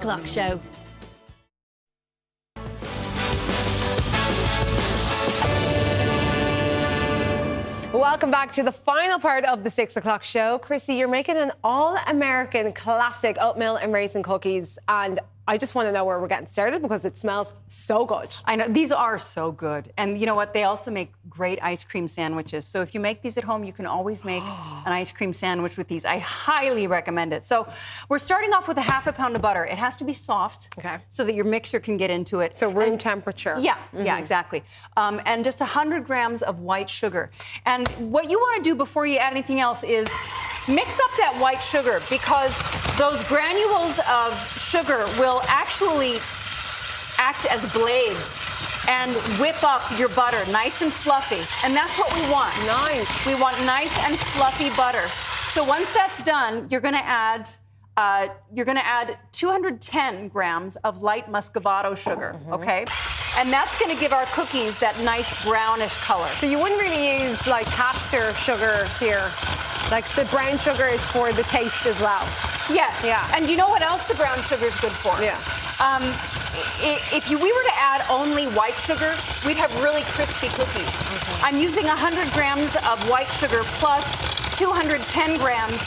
O'Clock Show. Welcome back to the final part of the 6 o'clock show. Krissy, you're making an all-American classic oatmeal and raisin cookies, and I just want to know where we're getting started because it smells so good. I know, these are so good. And you know what? They also make great ice cream sandwiches. So if you make these at home, you can always make an ice cream sandwich with these. I highly recommend it. So we're starting off with a half a pound of butter. It has to be soft so that your mixer can get into it. So room temperature. Yeah, yeah, exactly. And just 100 grams of white sugar. And what you want to do before you add anything else is mix up that white sugar, because those granules of sugar will actually act as blades and whip up your butter nice and fluffy. And that's what we want. Nice. We want nice and fluffy butter. So once that's done, you're going to add 210 grams of light muscovado sugar, okay? And that's going to give our cookies that nice brownish color. So you wouldn't really use like caster sugar here. Like the brown sugar is for the taste as well. Yes. Yeah. And you know what else the brown sugar is good for? Yeah. If we were to add only white sugar, we'd have really crispy cookies. Okay. I'm using 100 grams of white sugar plus 210 grams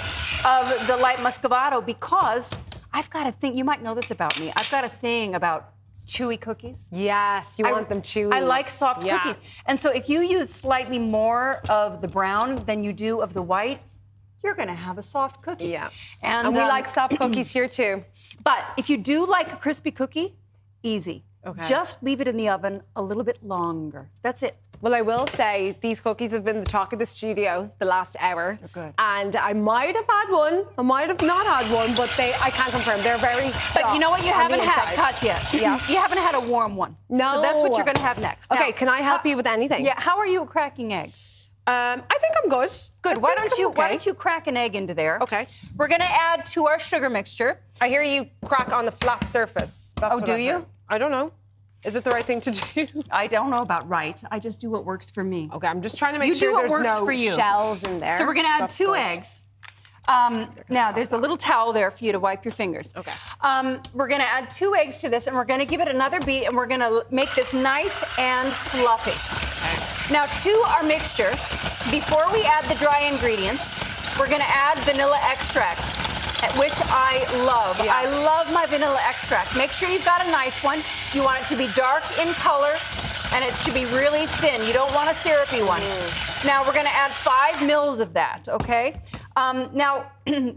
of the light muscovado because I've got a thing. You might know this about me. I've got a thing about chewy cookies. Yes, you want them chewy. I like soft cookies. And so if you use slightly more of the brown than you do of the white, you're going to have a soft cookie. Yeah. And we like soft cookies here too. But if you do like a crispy cookie, easy. Okay. Just leave it in the oven a little bit longer. That's it. Well, I will say these cookies have been the talk of the studio the last hour. They're good. And I might have had one, I might have not had one, but I can't confirm. They're very soft. But you know what you haven't had, inside. Katya? Yeah. You haven't had a warm one. No. So that's what you're going to have next. Okay, Now, can I help you with anything? Yeah, how are you cracking eggs? I think I'm good. Good. Why don't you crack an egg into there? Okay. We're going to add to our sugar mixture. I hear you crack on the flat surface. That's what do I've you? heard. I don't know. Is it the right thing to do? I don't know about right. I just do what works for me. Okay, I'm just trying to make You sure do what there's works no for you. shells in there. So we're going to add That's 2 good. eggs. Now, there's a little towel there for you to wipe your fingers. Okay. We're going to add 2 eggs to this, and we're going to give it another beat, and we're going to make this nice and fluffy. Okay. Now, to our mixture, before we add the dry ingredients, we're going to add vanilla extract, which I love. Yeah. I love my vanilla extract. Make sure you've got a nice one. You want it to be dark in color, and it should be really thin. You don't want a syrupy one. Now, we're going to add 5 mils of that, okay? Now,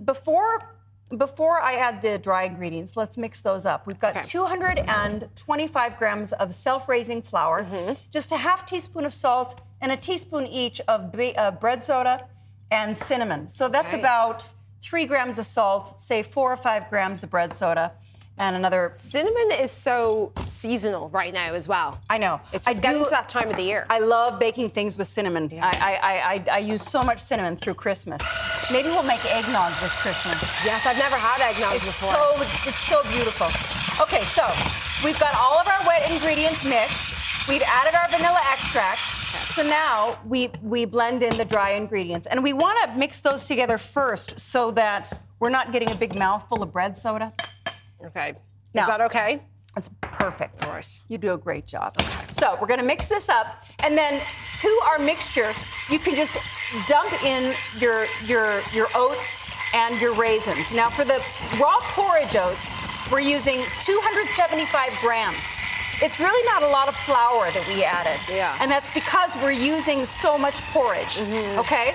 before I add the dry ingredients, let's mix those up. We've got 225 grams of self-raising flour, just a half teaspoon of salt, and a teaspoon each of bread soda and cinnamon. So that's about 3 grams of salt, say 4 or 5 grams of bread soda, and another. Cinnamon is so seasonal right now as well. I know. It's just getting to that time of the year. I love baking things with cinnamon. Yeah. I use so much cinnamon through Christmas. Maybe we'll make eggnog this Christmas. Yes, I've never had eggnog before. It's so beautiful. Okay, so we've got all of our wet ingredients mixed. We've added our vanilla extract. So now we blend in the dry ingredients. And we want to mix those together first so that we're not getting a big mouthful of bread soda. Okay. Now, is that okay? That's perfect. Of course. You do a great job. Okay. So we're going to mix this up, and then to our mixture, you can just dump in your oats and your raisins. Now, for the raw porridge oats, we're using 275 grams. It's really not a lot of flour that we added. Yeah. And that's because we're using so much porridge, okay?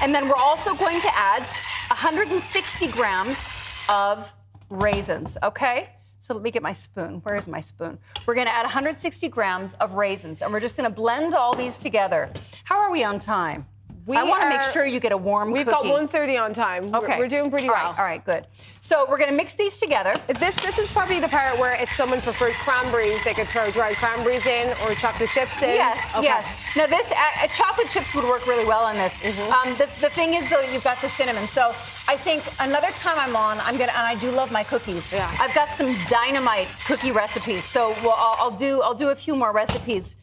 And then we're also going to add 160 grams of raisins, okay? So let me get my spoon. Where is my spoon? We're going to add 160 grams of raisins, and we're just going to blend all these together. How are we on time? I want to make sure you get a warm cookie. We've got 1:30 on time. Okay. We're doing pretty well. All right, good. So we're going to mix these together. This is probably the part where if someone preferred cranberries, they could throw dried cranberries in or chocolate chips in. Yes, okay. yes. Now this chocolate chips would work really well on this. The thing is though, you've got the cinnamon. So I think another time I'm on, and I do love my cookies. Yeah. I've got some dynamite cookie recipes. So I'll do a few more recipes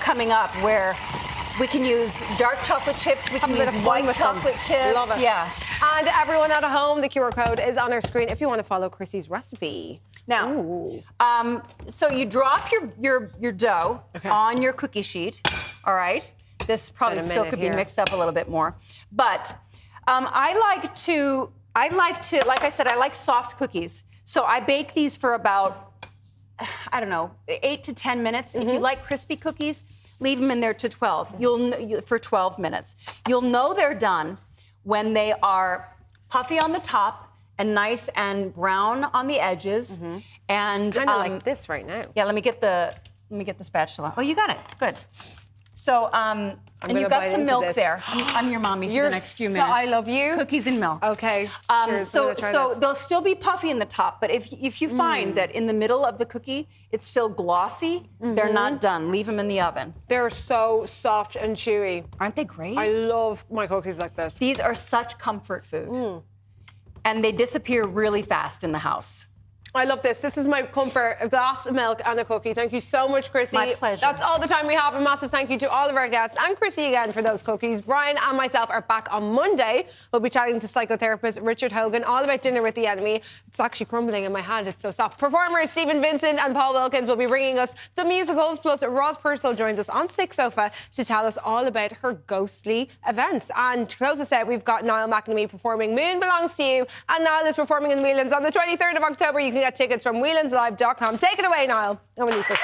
coming up where We can use dark chocolate chips. We can Have a bit use of fun white with them. chocolate chips. Love it. Yeah. And everyone at home, the QR code is on our screen if you want to follow Krissy's recipe. Now, so you drop your dough on your cookie sheet. All right. This probably still could be mixed up a little bit more, but I like to, like I said, I like soft cookies. So I bake these for about, I don't know, 8 to 10 minutes. If you like crispy cookies, leave them in there to 12. For 12 minutes. You'll know they're done when they are puffy on the top and nice and brown on the edges. And kind of like this right now. Yeah, let me get the spatula. Oh, you got it. Good. So, and you've got some milk there. I'm your mommy for the next few minutes. I love you. Cookies and milk. Okay. So they'll still be puffy in the top, but if you find that in the middle of the cookie it's still glossy, they're not done. Leave them in the oven. They're so soft and chewy. Aren't they great? I love my cookies like this. These are such comfort food. And they disappear really fast in the house. I love this. This is my comfort, a glass of milk and a cookie. Thank you so much, Krissy. My pleasure. That's all the time we have. A massive thank you to all of our guests and Krissy again for those cookies. Brian and myself are back on Monday. We'll be chatting to psychotherapist Richard Hogan all about Dinner with the Enemy. It's actually crumbling in my hand. It's so soft. Performers Stephen Vincent and Paul Wilkins will be bringing us the musicals. Plus, Roz Purcell joins us on Sick Sofa to tell us all about her ghostly events. And to close us out, we've got Niall McNamee performing Moon Belongs to You. And Niall is performing in Whelan's on the 23rd of October. You can get tickets from whelanslive.com. Take it away, Niall. I'm going to eat this.